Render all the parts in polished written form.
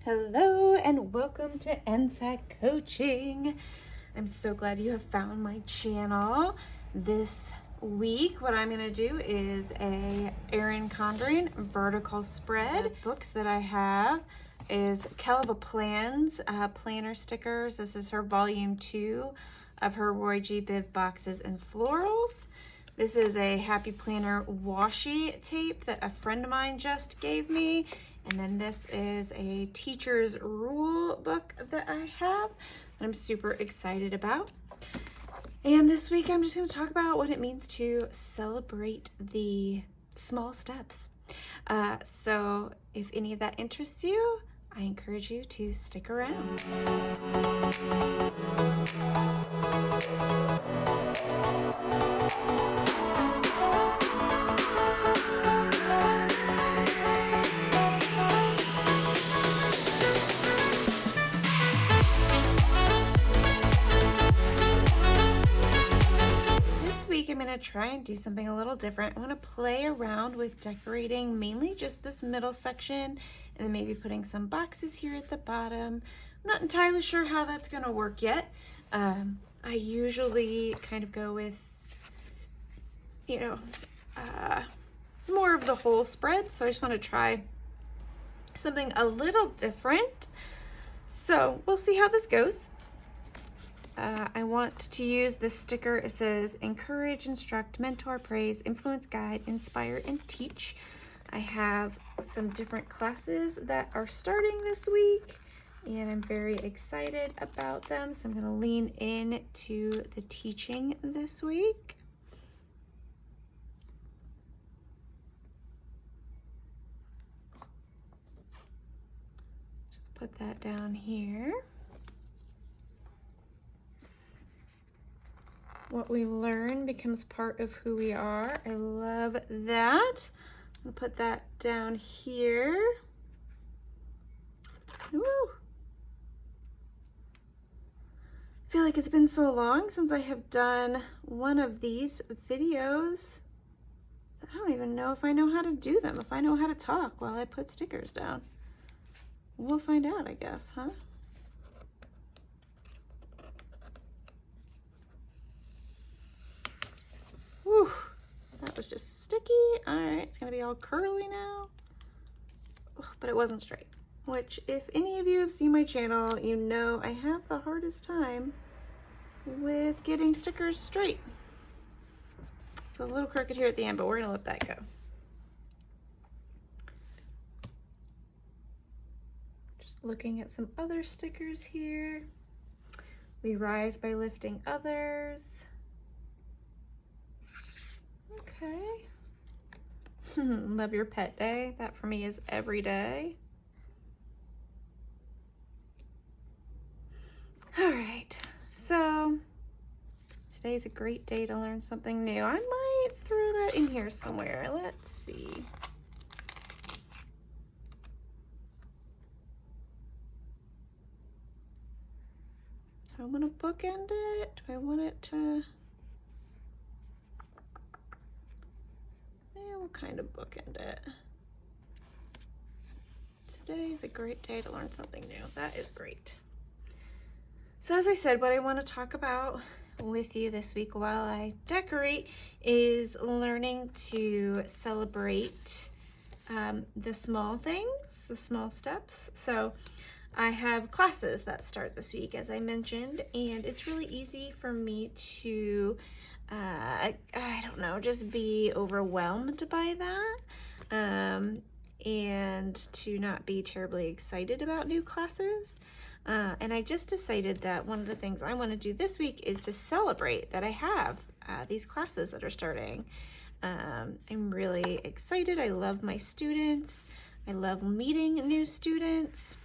Hello and welcome to NFAC Coaching. I'm so glad you have found my channel. This week what I'm going to do is a Erin Condren vertical spread. Books that I have is KellofaPlan's planner stickers. This is her volume 2 of her ROYGBIV boxes and florals. This is a Happy Planner washi tape that a friend of mine just gave me. And then this is a teacher's rule book that I have that I'm super excited about. And this week I'm just going to talk about what it means to celebrate the small steps. So if any of that interests you, I encourage you to stick around. I'm going to try and do something a little different. I want to play around with decorating mainly just this middle section and then maybe putting some boxes here at the bottom. I'm not entirely sure how that's going to work yet. I usually kind of go with, more of the whole spread. So I just want to try something a little different. So we'll see how this goes. I want to use this sticker. It says encourage, instruct, mentor, praise, influence, guide, inspire, and teach. I have some different classes that are starting this week and I'm very excited about them. So I'm going to lean in to the teaching this week. Just put that down here. What we learn becomes part of who we are. I love that. I'll put that down here. Woo. I feel like it's been so long since I have done one of these videos. I don't even know if I know how to do them, if I know how to talk while I put stickers down. We'll find out, I guess, huh? Whew, that was just sticky. All right, it's gonna be all curly now. But it wasn't straight, which if any of you have seen my channel, you know I have the hardest time with getting stickers straight. It's a little crooked here at the end, but we're gonna let that go. Just looking at some other stickers here. We rise by lifting others. Okay. Love your pet day. That for me is every day. All right. So today's a great day to learn something new. I might throw that in here somewhere. Let's see. Do I want to bookend it? Do I want it to... We'll kind of bookend it. Today is a great day to learn something new. That is great. So as I said, what I want to talk about with you this week while I decorate is learning to celebrate the small things, the small steps. So I have classes that start this week, as I mentioned, and it's really easy for me to I don't know, just be overwhelmed by that, and to not be terribly excited about new classes. And I just decided that one of the things I want to do this week is to celebrate that I have these classes that are starting. I'm really excited. I love my students. I love meeting new students.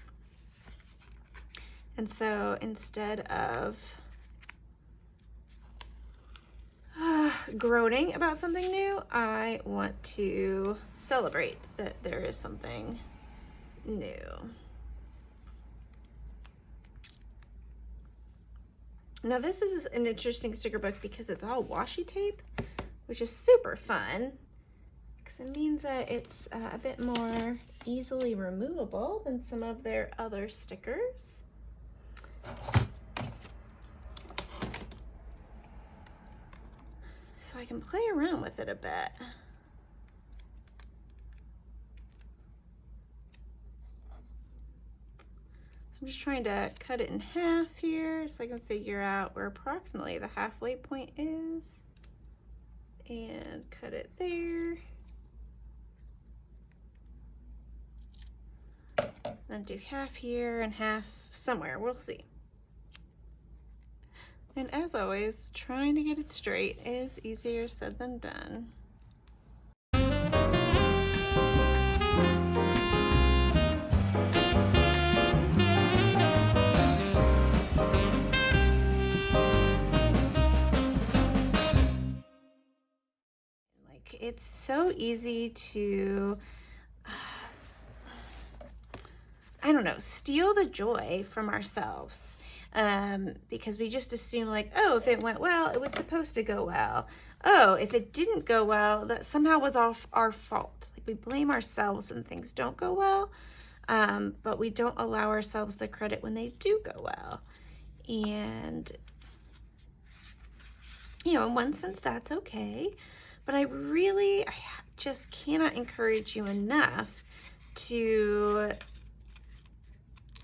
And so instead of groaning about something new, I want to celebrate that there is something new. Now this is an interesting sticker book because it's all washi tape, which is super fun because It means that it's a bit more easily removable than some of their other stickers. So I can play around with it a bit. I'm just trying to cut it in half here so I can figure out where approximately the halfway point is, and cut it there. Then do half here and half somewhere, we'll see. And as always, trying to get it straight is easier said than done. It's so easy to, I don't know, steal the joy from ourselves, because we just assume like, oh, if it went well, it was supposed to go well. Oh, if it didn't go well, that somehow was our fault. Like we blame ourselves when things don't go well, but we don't allow ourselves the credit when they do go well. And, you know, in one sense, that's okay. But I just cannot encourage you enough to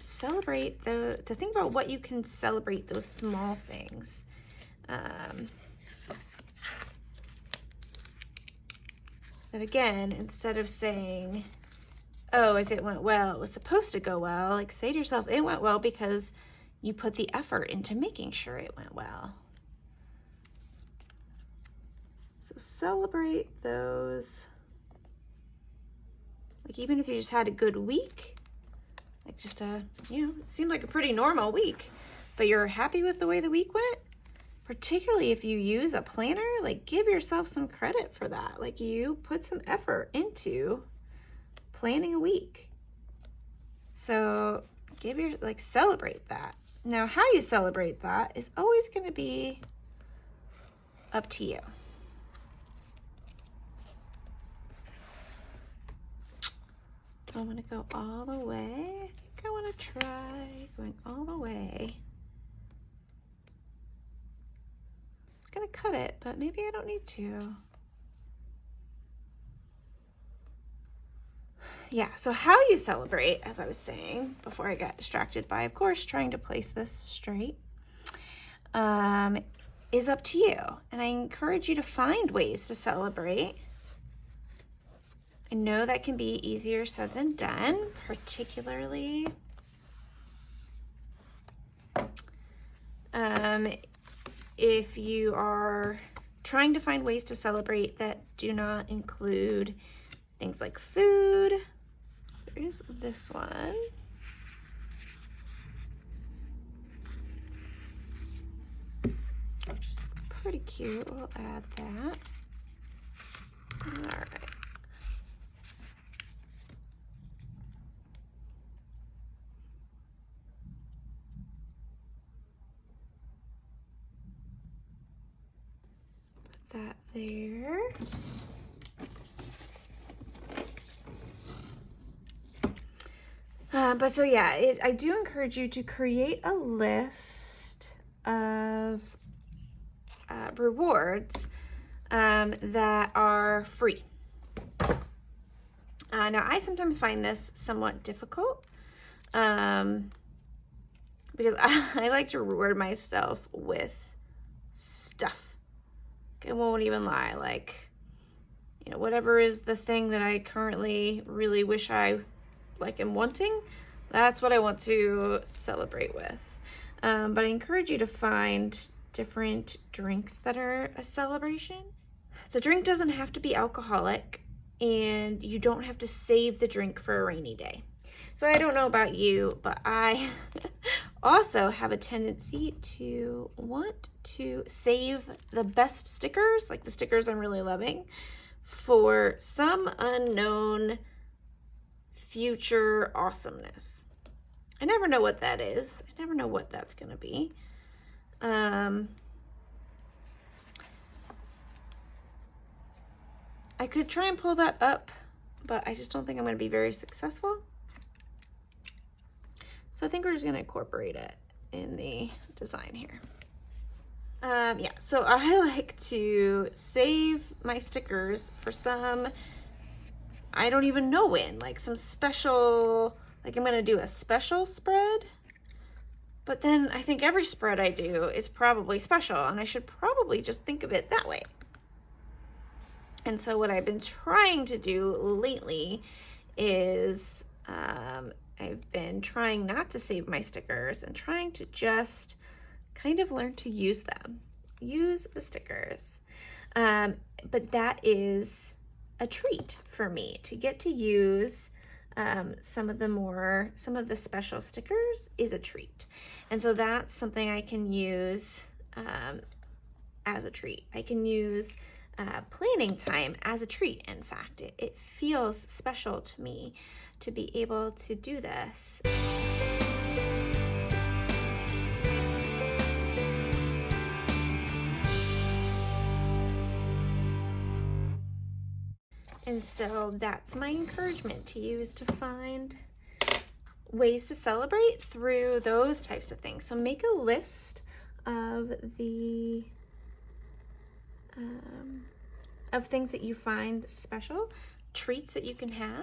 celebrate to think about what you can celebrate, those small things. That again, instead of saying, oh, if it went well, it was supposed to go well, like say to yourself, it went well because you put the effort into making sure it went well. So celebrate those, like even if you just had a good week, like just it seemed like a pretty normal week, but you're happy with the way the week went, particularly if you use a planner, like give yourself some credit for that. Like you put some effort into planning a week. So celebrate that. Now, how you celebrate that is always going to be up to you. I want to go all the way. I think I want to try going all the way. I was going to cut it, but maybe I don't need to. Yeah, so how you celebrate, as I was saying before I got distracted by, of course, trying to place this straight, is up to you. And I encourage you to find ways to celebrate. I know that can be easier said than done, particularly if you are trying to find ways to celebrate that do not include things like food. There's this one. Which is pretty cute. We'll add that. All right. That there. But so yeah, I do encourage you to create a list of rewards that are free. Now I sometimes find this somewhat difficult because I like to reward myself with stuff. I won't even lie, like, you know, whatever is the thing that I currently really wish I am wanting, that's what I want to celebrate with. But I encourage you to find different drinks that are a celebration. The drink doesn't have to be alcoholic, and you don't have to save the drink for a rainy day. So I don't know about you, but I also have a tendency to want to save the best stickers, like the stickers I'm really loving, for some unknown future awesomeness. I never know what that is. I never know what that's going to be. I could try and pull that up, but I just don't think I'm going to be very successful. So I think we're just going to incorporate it in the design here. Yeah, so I like to save my stickers for some, I don't even know when, like some special, like I'm going to do a special spread, but then I think every spread I do is probably special, and I should probably just think of it that way. And so what I've been trying to do lately is I've been trying not to save my stickers and trying to just kind of learn to use them. Use the stickers. But that is a treat for me to get to use some of the special stickers is a treat. And so that's something I can use as a treat. I can use planning time as a treat. In fact, it feels special to me to be able to do this. And so that's my encouragement to you, is to find ways to celebrate through those types of things. So make a list of the of things that you find special, treats that you can have,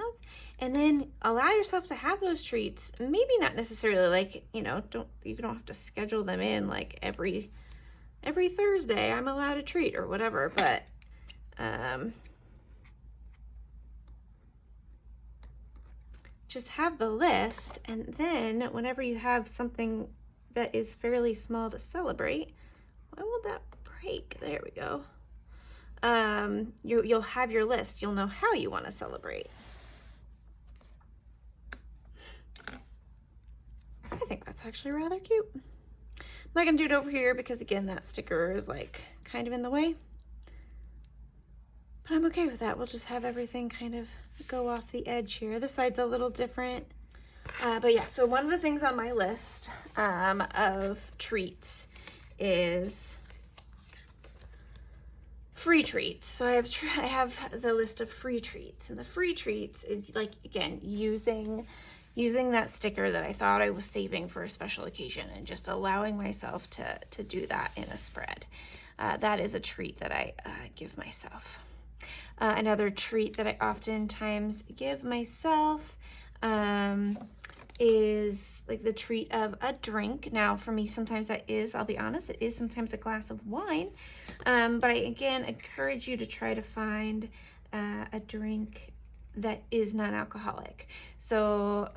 and then allow yourself to have those treats. Maybe not necessarily like, you don't have to schedule them in like every Thursday I'm allowed a treat or whatever, but just have the list, and then whenever you have something that is fairly small to celebrate, why won't that break? There we go. You'll have your list. You'll know how you want to celebrate. I think that's actually rather cute. I'm not gonna do it over here because again, that sticker is like kind of in the way. But I'm okay with that. We'll just have everything kind of go off the edge here. This side's a little different. But yeah, so one of the things on my list of treats is free treats. So I have the list of free treats, and the free treats is like, again, using that sticker that I thought I was saving for a special occasion and just allowing myself to do that in a spread. That is a treat that I give myself. Another treat that I oftentimes give myself is like the treat of a drink. Now for me, sometimes that is, I'll be honest, it is sometimes a glass of wine. But I, again, encourage you to try to find a drink that is non-alcoholic. So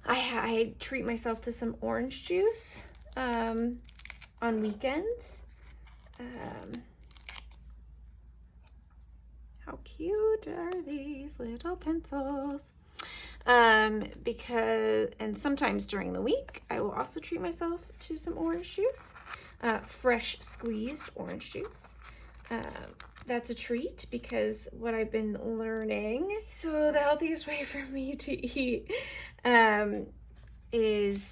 I treat myself to some orange juice on weekends. How cute are these little pencils? Because, and sometimes during the week, I will also treat myself to some orange juice, fresh squeezed orange juice. That's a treat because what I've been learning, so the healthiest way for me to eat is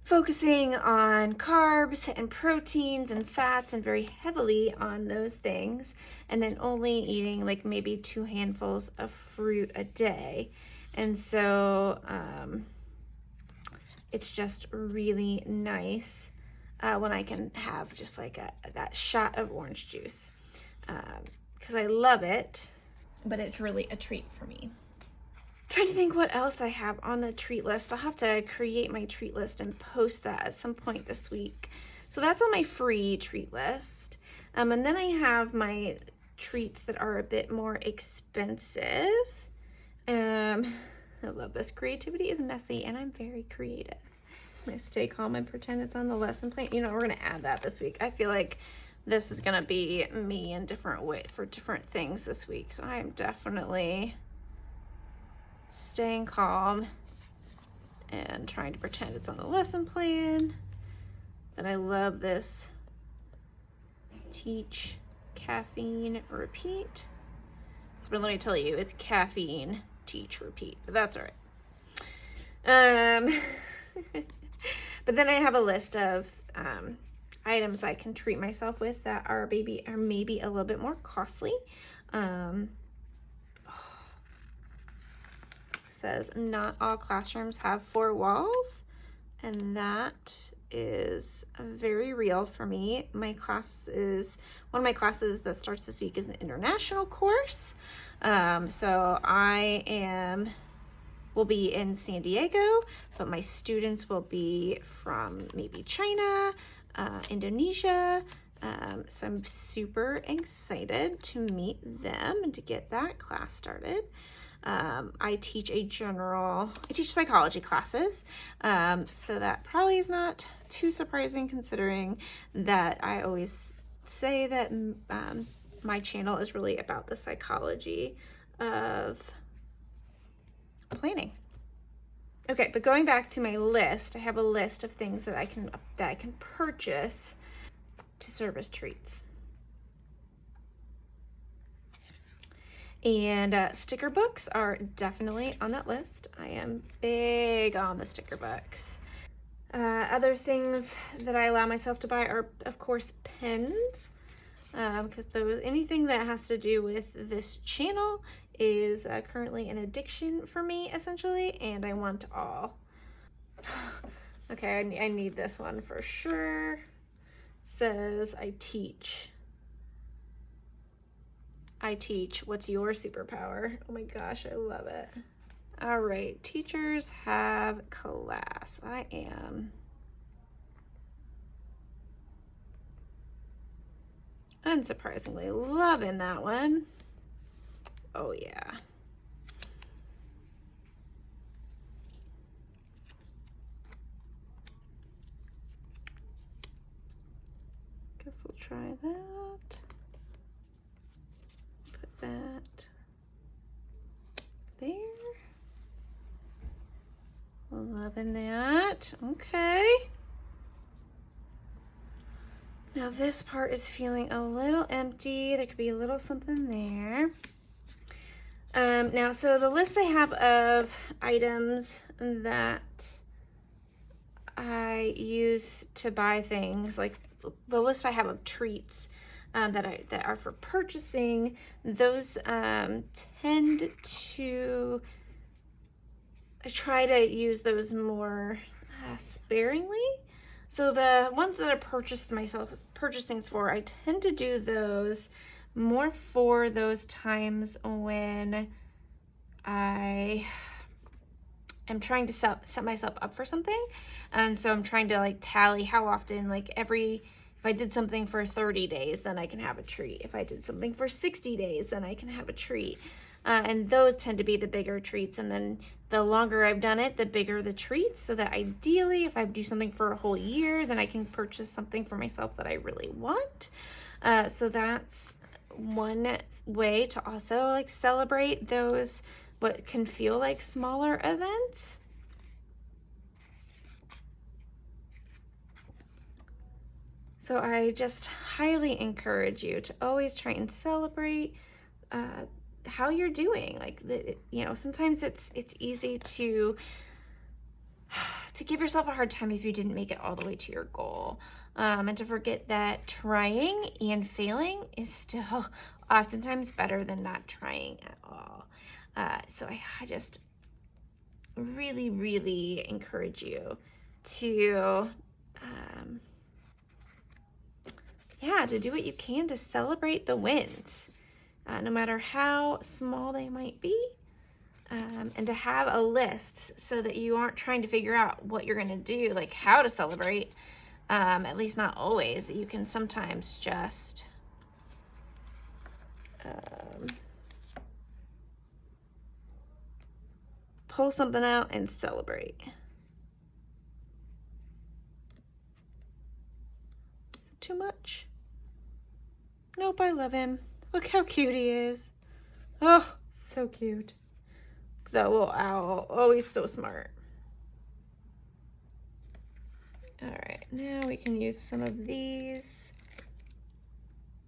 focusing on carbs and proteins and fats and very heavily on those things, and then only eating like maybe 2 handfuls of fruit a day. And so it's just really nice when I can have just like that shot of orange juice, because I love it, but it's really a treat for me. Trying to think what else I have on the treat list. I'll have to create my treat list and post that at some point this week. So that's on my free treat list. And then I have my treats that are a bit more expensive. I love this. Creativity is messy, and I'm very creative. I'm gonna stay calm and pretend it's on the lesson plan. We're gonna add that this week. I feel like this is gonna be me in different ways for different things this week. So I am definitely staying calm and trying to pretend it's on the lesson plan. That I love this teach, caffeine, repeat. But let me tell you, it's caffeine, teach, repeat, but that's all right. But then I have a list of items I can treat myself with that are maybe a little bit more costly. Says not all classrooms have 4 walls, and that is very real for me. One of my classes that starts this week is an international course. So will be in San Diego, but my students will be from maybe China, Indonesia. So I'm super excited to meet them and to get that class started. I teach psychology classes, so that probably is not too surprising considering that I always say that my channel is really about the psychology of planning. Okay, but going back to my list, I have a list of things that I can purchase to serve as treats. And sticker books are definitely on that list. I am big on the sticker books. Other things that I allow myself to buy are, of course, pens, because anything that has to do with this channel is currently an addiction for me, essentially, and I want all. Okay, I need this one for sure. Says I teach. What's your superpower? Oh my gosh, I love it. All right, teachers have class. I am unsurprisingly loving that one. Oh yeah. Guess we'll try that. Put that there. Loving that. Okay. Now this part is feeling a little empty. There could be a little something there. Now, so the list I have of items that I use to buy things, like the list I have of treats that are for purchasing, those tend to, I try to use those more sparingly. So the ones that I purchase things for, I tend to do those more for those times when I am trying to set myself up for something. And so I'm trying to like tally how often, like if I did something for 30 days, then I can have a treat. If I did something for 60 days, then I can have a treat. And those tend to be the bigger treats. And then the longer I've done it, the bigger the treats. So that ideally, if I do something for a whole year, then I can purchase something for myself that I really want. So that's one way to also like celebrate those, what can feel like smaller events. So I just highly encourage you to always try and celebrate how you're doing. Like, sometimes it's easy to give yourself a hard time if you didn't make it all the way to your goal. And to forget that trying and failing is still oftentimes better than not trying at all. So I just really, really encourage you to, to do what you can to celebrate the wins, no matter how small they might be. And to have a list so that you aren't trying to figure out what you're going to do, like how to celebrate, at least not always. You can sometimes just pull something out and celebrate. Too much? Nope, I love him. Look how cute he is. Oh, so cute. That little owl, oh, he's so smart. All right, now we can use some of these.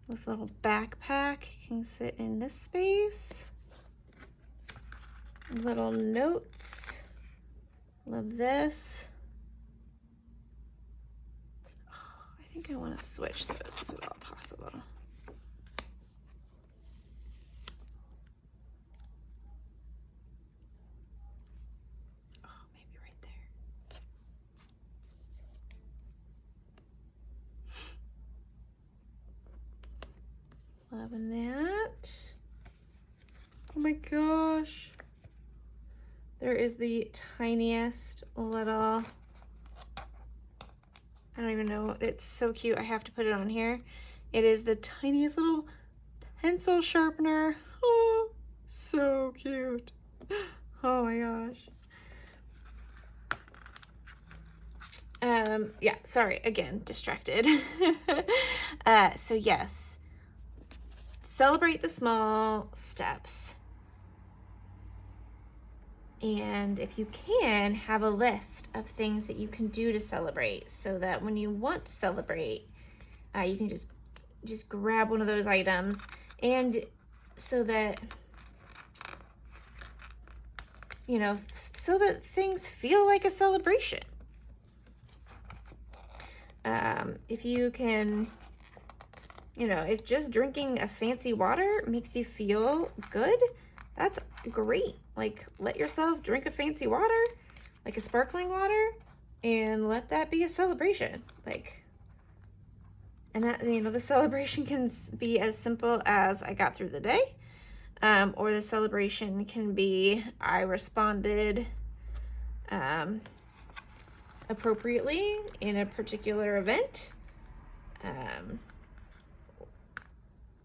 This little backpack can sit in this space. Little notes. Love this. Oh, I think I want to switch those if at all possible. Oh, maybe right there. Loving that. Oh my gosh. There is the tiniest little, I don't even know, it's so cute. I have to put it on here. It is the tiniest little pencil sharpener. Oh, so cute. Oh my gosh. Yeah, sorry, again, distracted. So yes, celebrate the small steps. And if you can, have a list of things that you can do to celebrate, so that when you want to celebrate, you can just grab one of those items, and so that, you know, so that things feel like a celebration. If you can, you know, if just drinking a fancy water makes you feel good, that's great. Like, let yourself drink a fancy water, like a sparkling water, and let that be a celebration. Like, and that, you know, the celebration can be as simple as I got through the day, or the celebration can be I responded appropriately in a particular event,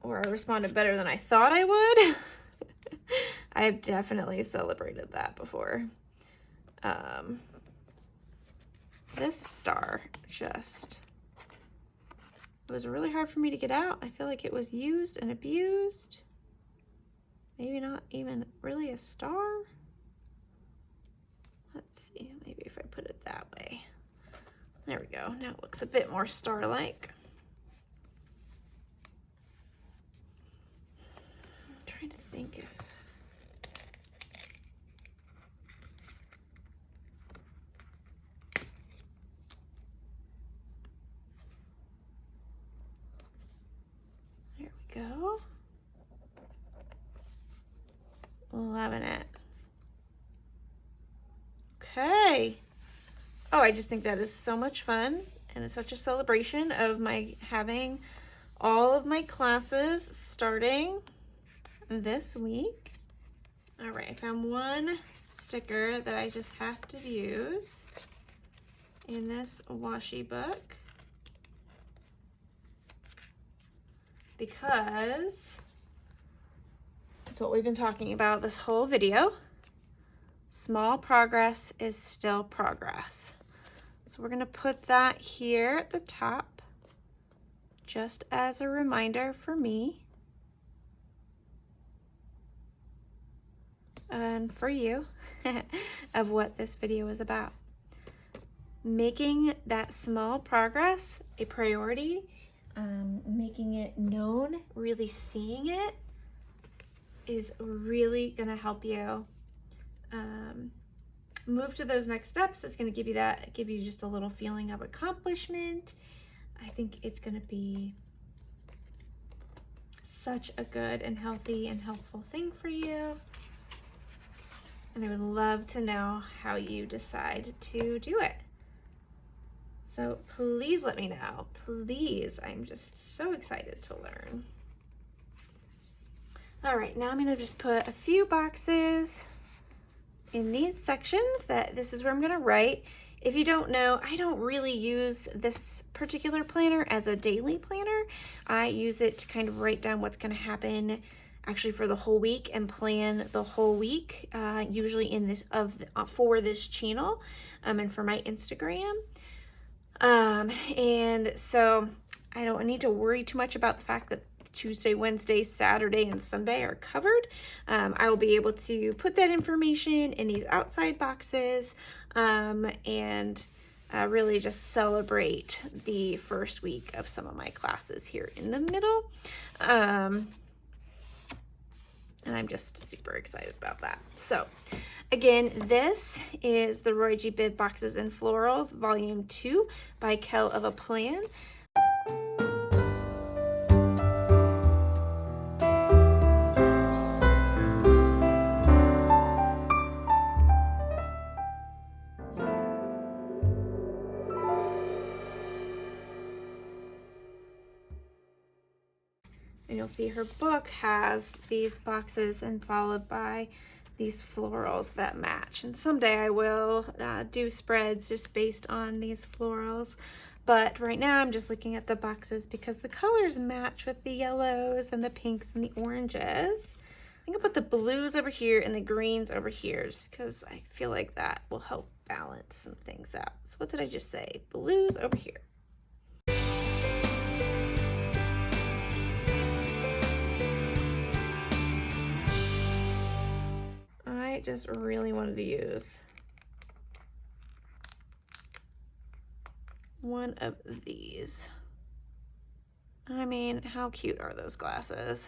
or I responded better than I thought I would. I've definitely celebrated that before. This star just, it was really hard for me to get out. I feel like it was used and abused. Maybe not even really a star. Let's see, maybe if I put it that way. There we go. Now it looks a bit more star-like. I'm trying to think if, there we go. Loving it. Okay. Oh, I just think that is so much fun, and it's such a celebration of my having all of my classes starting this week. All right, I found one sticker that I just have to use in this washi book, because it's what we've been talking about this whole video. Small progress is still progress. So we're gonna put that here at the top, just as a reminder for me and for you of what this video is about. Making that small progress a priority, making it known, really seeing it, is really gonna help you move to those next steps. It's going to give you just a little feeling of accomplishment. I think it's going to be such a good and healthy and helpful thing for you. And I would love to know how you decide to do it. So please let me know. Please, I'm just so excited to learn. All right, now I'm going to just put a few boxes in these sections. This is where I'm gonna write. If you don't know, I don't really use this particular planner as a daily planner. I use it to kind of write down what's gonna happen actually for the whole week and plan the whole week, usually in this for this channel and for my Instagram. And so I don't need to worry too much about the fact that Tuesday, Wednesday, Saturday, and Sunday are covered. I will be able to put that information in these outside boxes and really just celebrate the first week of some of my classes here in the middle. And I'm just super excited about that. So again, this is the ROYGBIV Boxes and Florals Volume 2 by KellofaPlan. you'll see her book has these boxes and followed by these florals that match. And someday I will do spreads just based on these florals. But right now I'm just looking at the boxes because the colors match with the yellows and the pinks and the oranges. I think I'll put the blues over here and the greens over here just because I feel like that will help balance some things out. So what did I just say? Blues over here. I just really wanted to use one of these. I mean, how cute are those glasses?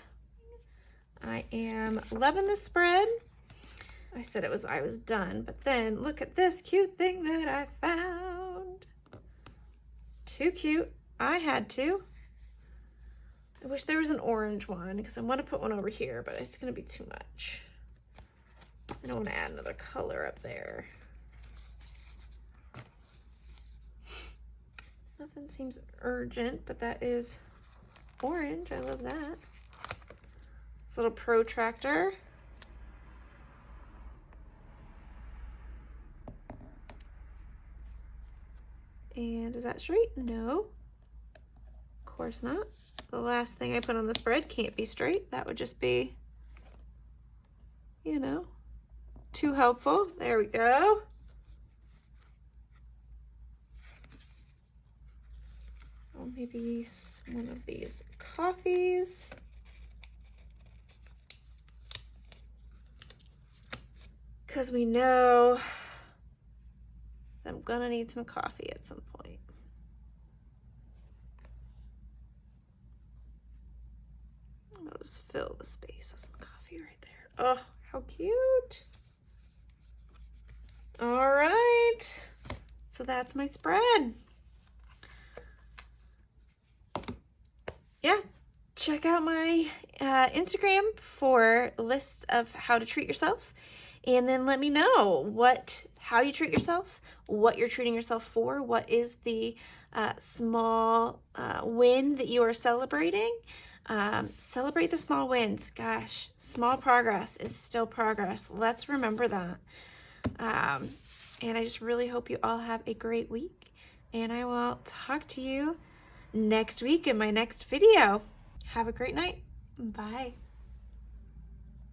I am loving the spread. I said I was done, but then look at this cute thing that I found. Too cute. I had to. I wish there was an orange one because I want to put one over here, but it's going to be too much. I don't want to add another color up there. Nothing seems urgent, but that is orange. I love that. This little protractor. And is that straight? No. Of course not. The last thing I put on the spread can't be straight. That would just be, you know, too helpful. There we go. Oh, maybe one of these coffees. Because we know that I'm gonna need some coffee at some point. I'll just fill the space with some coffee right there. Oh, how cute. All right, so that's my spread. Yeah, check out my Instagram for lists of how to treat yourself, and then let me know how you treat yourself, what you're treating yourself for, what is the small win that you are celebrating. Celebrate the small wins. Gosh, small progress is still progress. Let's remember that. And I just really hope you all have a great week, and I will talk to you next week in my next video. Have a great night. Bye.